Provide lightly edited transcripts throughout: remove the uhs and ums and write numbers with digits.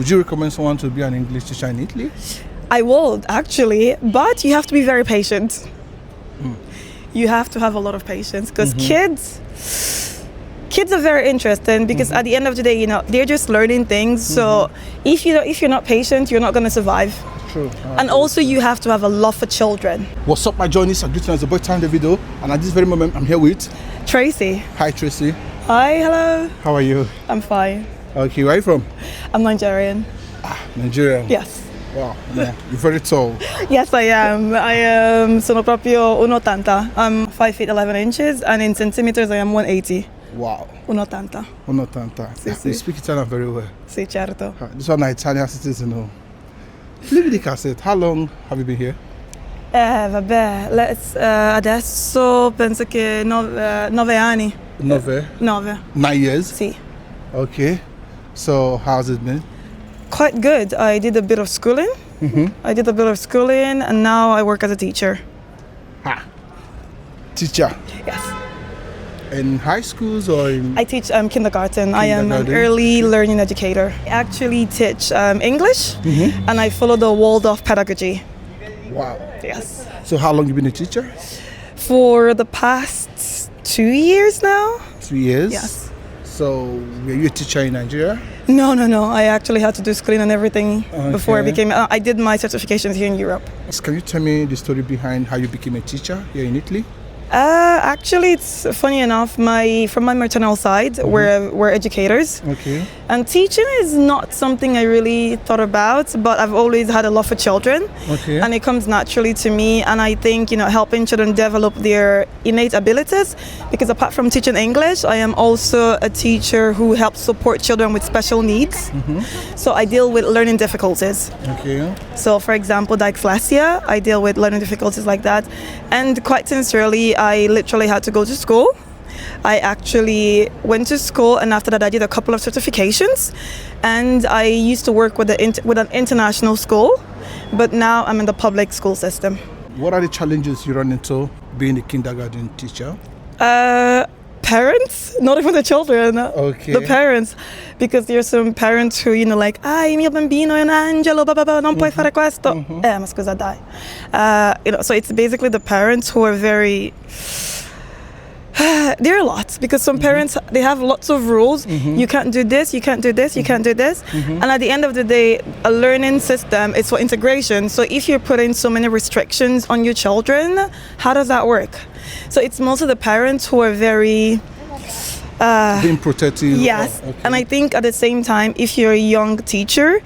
Would you recommend someone to be an English teacher in Italy? I would actually, but you have to be very patient. You have to have a lot of patience because kids are very interesting because at the end of the day, they're just learning things. So if you're not patient, you're not going to survive. True. And also you have to have a love for children. What's up, my journeys? I'm greeting as the boy Time the video, and at this very moment, I'm here with Tracy. Hi, Tracy. Hi, hello. How are you? I'm fine. Okay, where are you from? I'm Nigerian. Nigeria. Yes. Wow, yeah, you're very tall. Yes, I am. Sono proprio 1,80. I'm 5 feet 11 inches, and in centimeters I am 180. Wow. 1,80. 180. Sì, sì. You speak Italian very well. Sì, certo. This one an Italian citizen. Leave the cassette. How long have you been here? Vabbè, adesso penso che 9 anni. 9. 9 years? Sì. Okay. So how's it been? Quite good. I did a bit of schooling. And now I work as a teacher. Teacher. Yes. In high schools or in... I teach kindergarten. I am an Kindergarten. early learning educator. I actually teach English and I follow the Waldorf pedagogy. Wow. Yes. So how long you been a teacher? For the past 2 years now. 2 years? Yes. So were you a teacher in Nigeria? No. I actually had to do schooling and everything before I Okay. became. I did my certifications here in Europe. Can you tell me the story behind how you became a teacher here in Italy? Actually, it's funny enough. From my maternal side, we're educators, Okay. and teaching is not something I really thought about. But I've always had a love for children, Okay. and it comes naturally to me. And I think helping children develop their innate abilities. Because apart from teaching English, I am also a teacher who helps support children with special needs. So I deal with learning difficulties. Okay. So, for example, dyslexia, I deal with learning difficulties like that. And quite sincerely, I literally had to go to school. I actually went to school, and after that, I did a couple of certifications. And I used to work with an international school, but now I'm in the public school system. What are the challenges you run into being a kindergarten teacher? Parents, not even the children, Okay. the parents, because there's some parents who, like, il mio bambino è un angelo, non puoi fare questo. Ma scusa, dai. So it's basically the parents who are very, there are lots, because some parents, they have lots of rules. You can't do this, you can't do this, you can't do this. And at the end of the day, a learning system is for integration. So if you're putting so many restrictions on your children, how does that work? So it's mostly the parents who are very... Being protective. Yes, Okay. and I think at the same time, if you're a young teacher,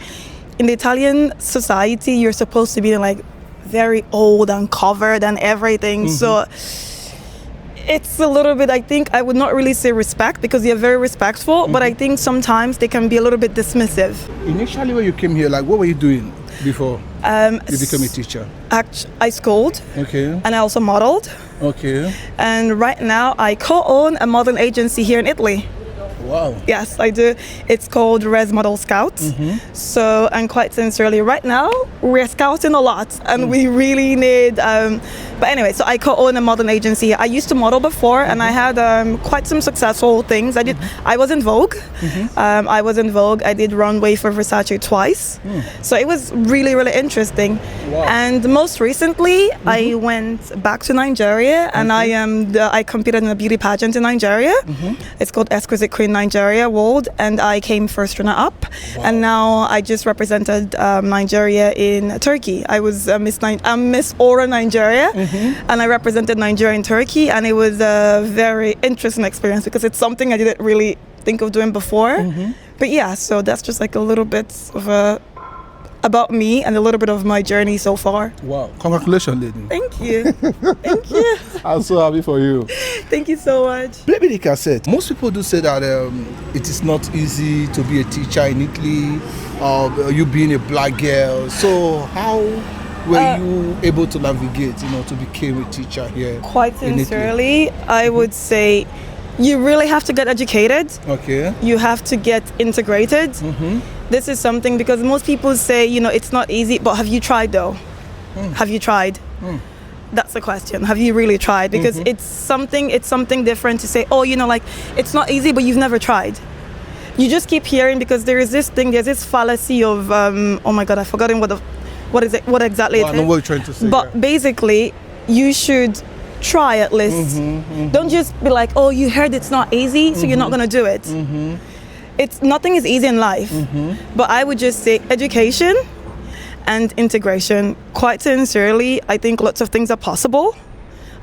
in the Italian society, you're supposed to be like very old and covered and everything. So it's a little bit, I think, I would not really say respect, because they're very respectful, but I think sometimes they can be a little bit dismissive. Initially when you came here, like what were you doing before you became a teacher? I schooled Okay. and I also modeled. Okay. And right now I co-own a modeling agency here in Italy. Wow. Yes, I do. It's called Res Model Scouts. So, and quite sincerely, right now we're scouting a lot, and we really need. But anyway, so I co-own a modeling agency. I used to model before, and I had quite some successful things. I was in Vogue. I did runway for Versace twice. So it was really, really interesting. Wow. And most recently, I went back to Nigeria, and I competed in a beauty pageant in Nigeria. It's called Exquisite Queen Nigeria World, and I came first runner up. And now I just represented Nigeria in Turkey. I was Miss Aura Nigeria, and I represented Nigeria in Turkey, and it was a very interesting experience because it's something I didn't really think of doing before. But yeah, so that's just like a little bit of about me and a little bit of my journey so far. Wow. Congratulations, lady. Thank you. Thank you. I'm so happy for you. Thank you so much. Play me the cassette. Most people do say that it is not easy to be a teacher in Italy, you being a black girl. So how were you able to navigate, to become a teacher here? Quite in Italy? sincerely, I would say you really have to get educated. Okay. You have to get integrated. This is something, because most people say, it's not easy, but have you tried though? Have you tried? That's the question. Have you really tried? Because it's something different to say, it's not easy, but you've never tried. you just keep hearing, because there's this fallacy of oh my god, I've forgotten what exactly Well, I it know is. what you're trying to say. But basically, you should try at least. Don't just be like, oh, you heard it's not easy, so you're not gonna do it. It's nothing is easy in life. But I would just say education and integration. Quite sincerely, I think lots of things are possible.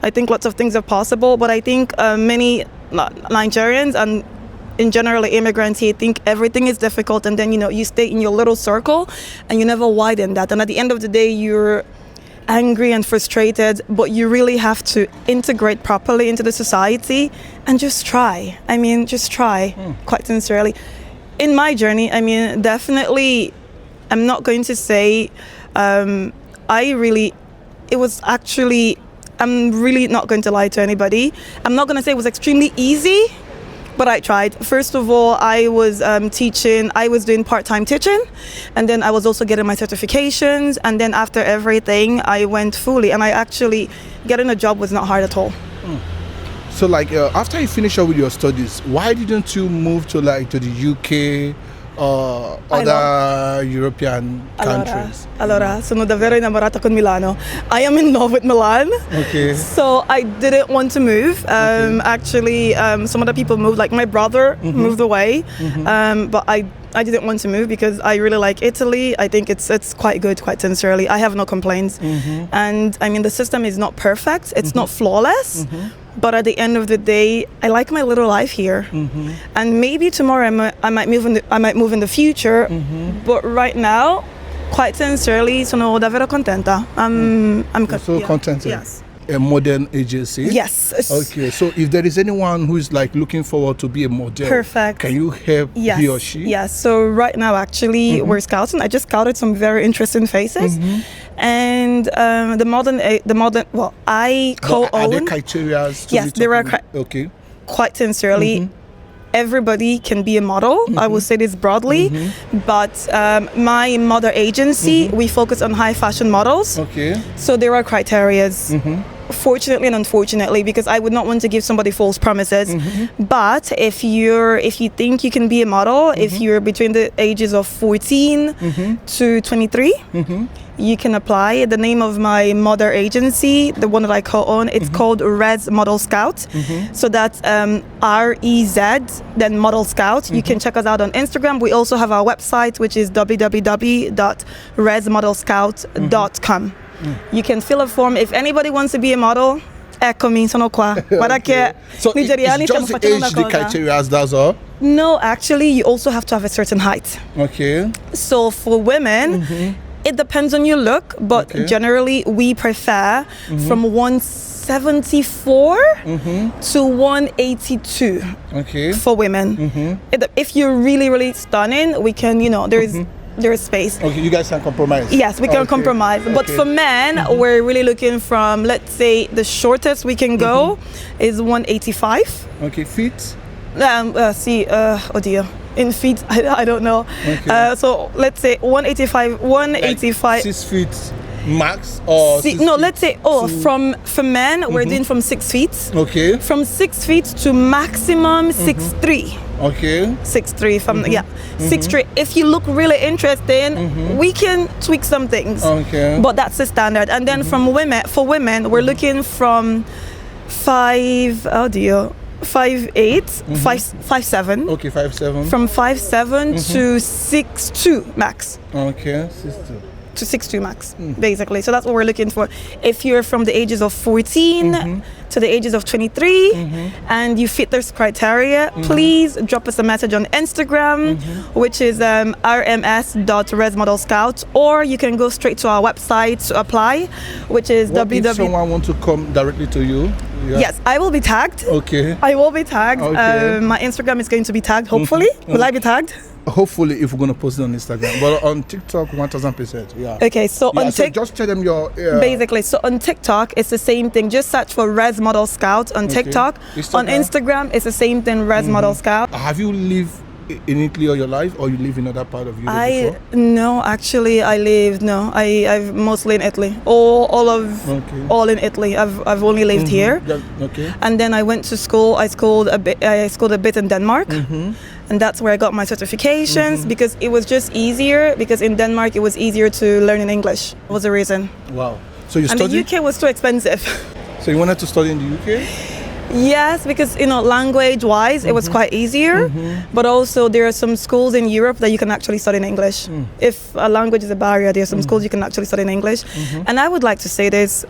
But I think many Nigerians and in general immigrants here think everything is difficult, and then you stay in your little circle and you never widen that, and at the end of the day you're angry and frustrated, but you really have to integrate properly into the society and just try. Quite sincerely. In my journey, definitely, I'm not going to say I'm really not going to lie to anybody. I'm not going to say it was extremely easy, but I tried. First of all, I was teaching, I was doing part-time teaching, and then I was also getting my certifications, and then after everything, I went fully, and getting a job was not hard at all. So after you finish up with your studies, why didn't you move to the UK or other European countries? Allora, sono davvero innamorata con Milano. I am in love with Milan. Okay. So I didn't want to move. Actually, some other people moved, like my brother moved away. But I didn't want to move because I really like Italy. I think it's quite good, quite sincerely. I have no complaints. And the system is not perfect. It's not flawless. But at the end of the day, I like my little life here. And maybe tomorrow I might move in the future. But right now, quite sincerely, sono davvero contenta. I'm so contented. Yes. A modern agency. Yes. Okay, so if there is anyone who is looking forward to be a model, perfect, can you help he or she? Yes. So right now, actually, we're scouting. I just scouted some very interesting faces, and the modern. Well, I co-own. Are there criteria? Yes, there are. Okay. Quite sincerely. Everybody can be a model. I will say this broadly, but my mother agency, we focus on high fashion models. Okay. So there are criterias. Fortunately and unfortunately, because I would not want to give somebody false promises. But if you think you can be a model, if you're between the ages of 14 to 23, you can apply. The name of my mother agency, the one that I co-own, it's called Rez Model Scout. So that's REZ, then Model Scout. You can check us out on Instagram. We also have our website, which is www.rezmodelscout.com. You can fill a form. If anybody wants to be a model, eccomi, sono qua. Guarda che so nigeriani it's just the age, the criteria, that's all? No, actually, you also have to have a certain height. Okay. So for women, it depends on your look, but generally we prefer from 174 to 182 for women. If you're really, really stunning, we can, there is space. Okay, you guys can compromise. Yes, we can compromise. But for men, we're really looking from, let's say, the shortest we can go is 185. Okay, feet? Oh dear. In feet, I don't know. Okay. So let's say 185. 6 feet max or let's say for men we're doing from 6 feet. Okay. From 6 feet to maximum 6'3". Okay. 6'3" from 6'3". If you look really interesting, we can tweak some things. Okay. But that's the standard. And then for women, we're looking from 5'8", 5'7". Okay, 5'7". From 5'7" to 6'2" max. Okay, 6'2". To 6'2" max, basically. So that's what we're looking for. If you're from the ages of 14 to the ages of 23 and you fit this criteria, please drop us a message on Instagram, which is rms.rezmodelscout, or you can go straight to our website to apply, which is www. If someone wants to come directly to you? Yeah. Yes, I will be tagged. Okay. I will be tagged. Okay. My Instagram is going to be tagged, hopefully. Will I be tagged? Hopefully, if we're going to post it on Instagram. But on TikTok, 1000%. Yeah. Okay, so on TikTok. Just tell them your. Basically, so on TikTok, it's the same thing. Just search for Rez Model Scout on TikTok. On Instagram, it's the same thing, Rez Model Scout. Have you lived in Italy all your life, or you live in another part of Europe before? No, actually, I've mostly in Italy. All in Italy. I've only lived here. Okay. And then I went to school. I schooled a bit in Denmark. and that's where I got my certifications because it was just easier. Because in Denmark, it was easier to learn in English. Was the reason. Wow. So you And studied? the UK was too expensive. So you wanted to study in the UK? Yes, because language-wise, it was quite easier. But also, there are some schools in Europe that you can actually study in English. If a language is a barrier, there are some schools you can actually study in English. And I would like to say this,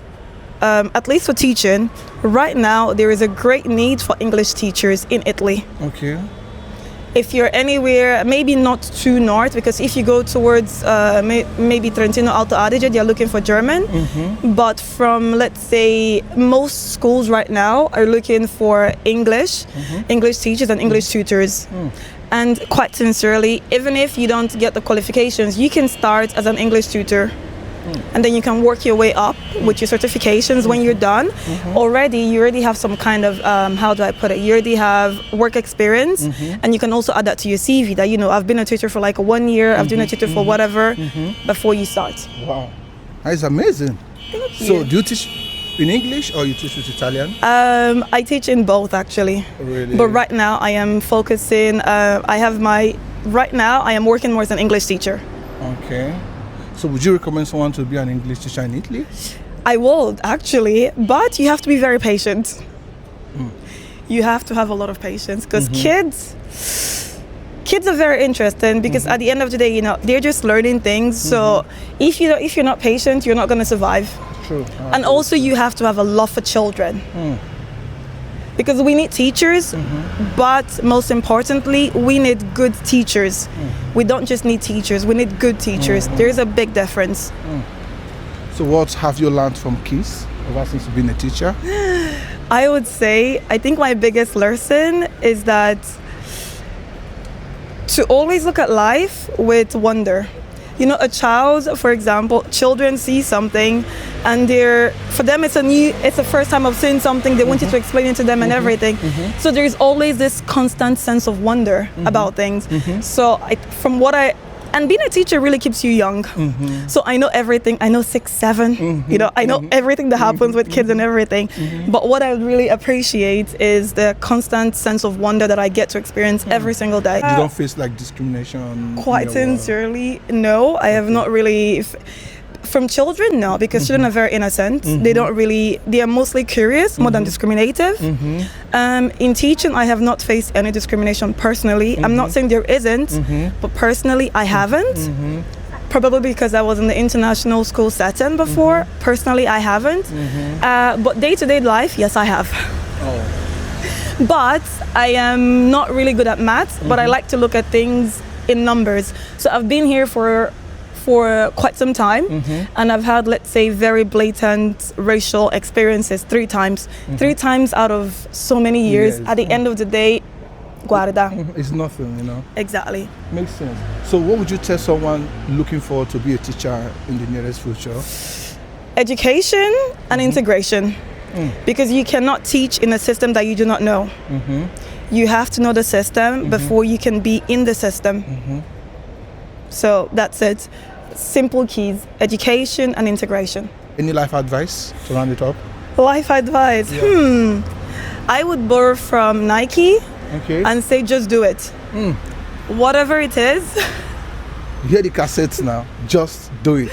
at least for teaching, right now there is a great need for English teachers in Italy. Okay. If you're anywhere, maybe not too north, because if you go towards maybe Trentino, Alto Adige, they're looking for German. But from, let's say, most schools right now are looking for English teachers and English tutors. And quite sincerely, even if you don't get the qualifications, you can start as an English tutor. And then you can work your way up with your certifications. When you're done, you already have some kind of, how do I put it? You already have work experience, and you can also add that to your CV that, I've been a tutor for like 1 year, I've been a tutor for whatever, before you start. Wow. That's amazing. Thank you. So do you teach in English or you teach with Italian? I teach in both actually. Really? But right now I am focusing, right now I am working more as an English teacher. Okay. So would you recommend someone to be an English teacher in Italy? I would actually, but you have to be very patient. You have to have a lot of patience because kids are very interesting because at the end of the day, they're just learning things. So if you're not patient, you're not going to survive. True. And also you have to have a love for children. Because we need teachers, but most importantly, we need good teachers. We don't just need teachers, we need good teachers. There is a big difference. So what have you learned from kids ever since you've been a teacher? I would say, I think my biggest lesson is that to always look at life with wonder. A child, for example, children see something and for them it's the first time of seeing something, they want you to explain it to them and everything. So there's always this constant sense of wonder about things. So and being a teacher really keeps you young. So I know everything. I know 6, 7. I know everything that happens with kids and everything. But what I really appreciate is the constant sense of wonder that I get to experience every single day. You don't face like discrimination? Quite sincerely, no. I have not really. From children, no, because children are very innocent. They are mostly curious more than discriminative. In teaching, I have not faced any discrimination personally. I'm not saying there isn't, but personally, I haven't. Probably because I was in the international school setting before. Personally, I haven't. But day-to-day life, yes, I have. But I am not really good at maths, but I like to look at things in numbers. So I've been here for quite some time, and I've had, let's say, very blatant racial experiences 3 times. 3 times out of so many years. Yes. At the end of the day, guarda. It's nothing, Exactly. Makes sense. So what would you tell someone looking forward to be a teacher in the nearest future? Education and integration. Because you cannot teach in a system that you do not know. You have to know the system before you can be in the system. So that's it. Simple keys: education and integration. Any life advice to round it up? Life advice. I would borrow from Nike and say just do it. Whatever it is. You hear the cassettes now. Just do it.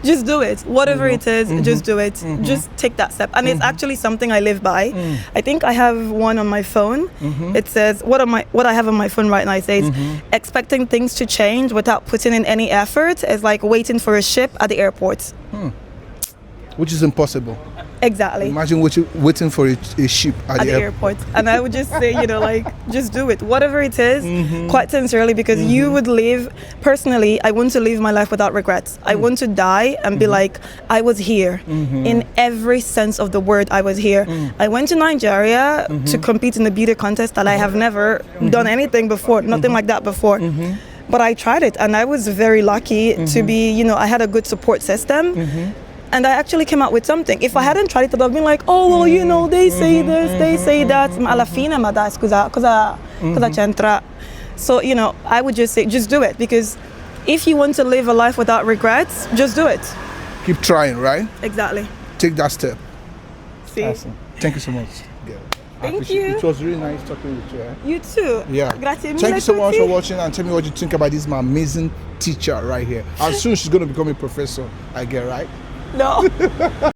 Just do it. Whatever it is, just do it. Just take that step. And it's actually something I live by. I think I have one on my phone. It says, what I have on my phone right now, it says, expecting things to change without putting in any effort is like waiting for a ship at the airport. Which is impossible. Exactly. Imagine waiting for a ship at the airport. And I would just say, just do it. Whatever it is, quite sincerely, because you would live, personally, I want to live my life without regrets. I want to die and be like, I was here. In every sense of the word, I was here. I went to Nigeria to compete in the beauty contest that I have never done anything before, nothing like that before. But I tried it and I was very lucky to be, I had a good support system. And I actually came out with something. If I hadn't tried it, I'd have been like, oh, well, they say this, they say that. Ma alla fine, ma dai, scusa, cosa c'entra? So, I would just say, just do it. Because if you want to live a life without regrets, just do it. Keep trying, right? Exactly. Take that step. See? Awesome. Thank you so much. Yeah. Thank you. It was really nice talking with you. You too. Yeah. Grazie Thank mille you so much for tutti. watching, and tell me what you think about this my amazing teacher right here. And soon she's going to become a professor, I get right? No.